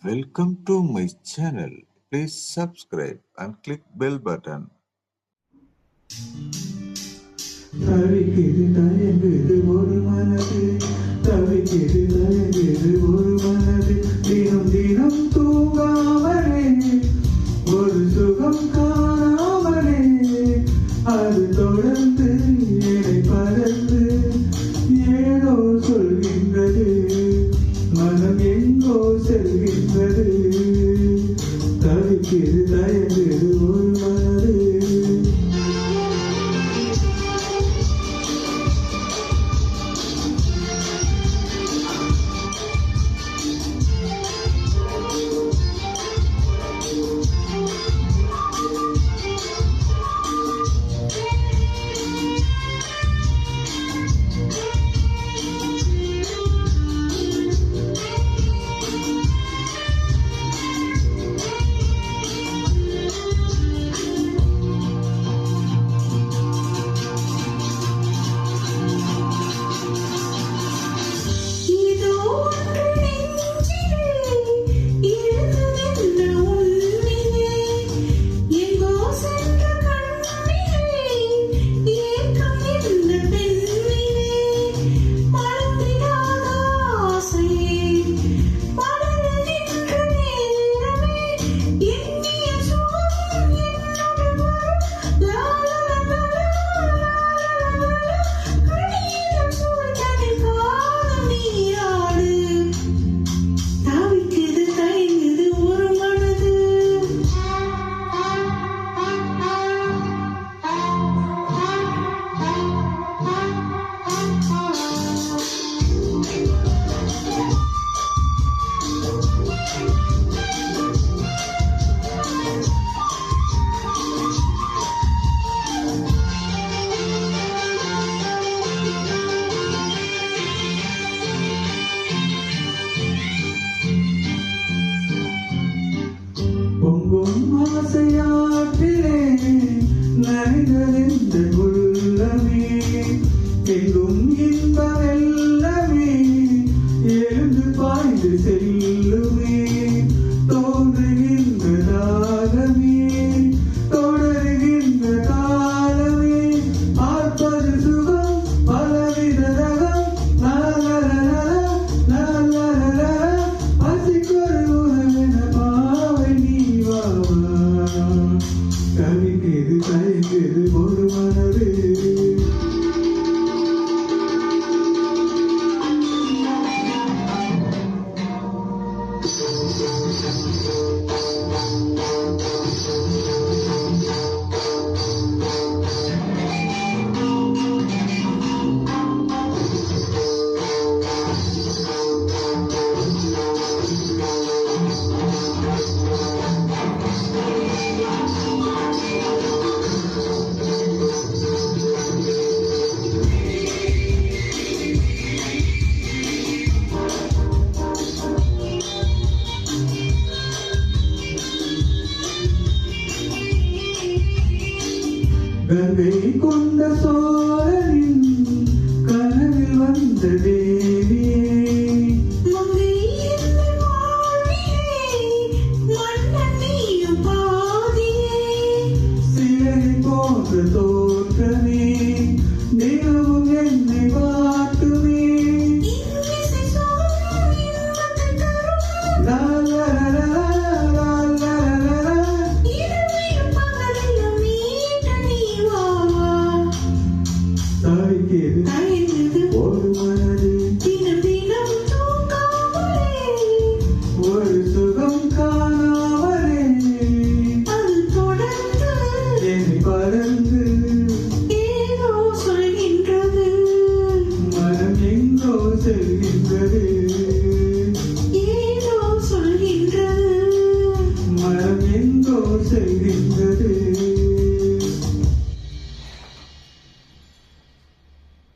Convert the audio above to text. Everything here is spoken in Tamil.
Welcome to my channel. Please subscribe and click bell button. தவிக்குது தயங்குது ஒரு மனது, தவிக்குது தயங்குது ஒரு மனது, தினம் தினம் தூங்காமலே ஒரு சுகம் காணாமலே அது தொடர்ந்து என்னை பறந்து ஏதோ சொல்கின்றது, மனம் எங்கோ செல்கின்றது. தவிக்குது தயங்குது ஒரு மனது. பொங்கும் ஆசையாற்றிலே நனைந்த உள்ளமே, எங்கும் இன்ப வெள்ளமே எழுந்து பாய்ந்து செல்லுமே, தோன்றுகின்ற தாகமே தொடருகின்ற காலமே, பார்ப்பது சுகம் பலவித ரகம், பசிக்கொரு உறவென பாவை நீவா. தவிக்குது தயங்குது ஒரு மனது. கங்கை கொண்ட சோழனின் கனவில் வந்த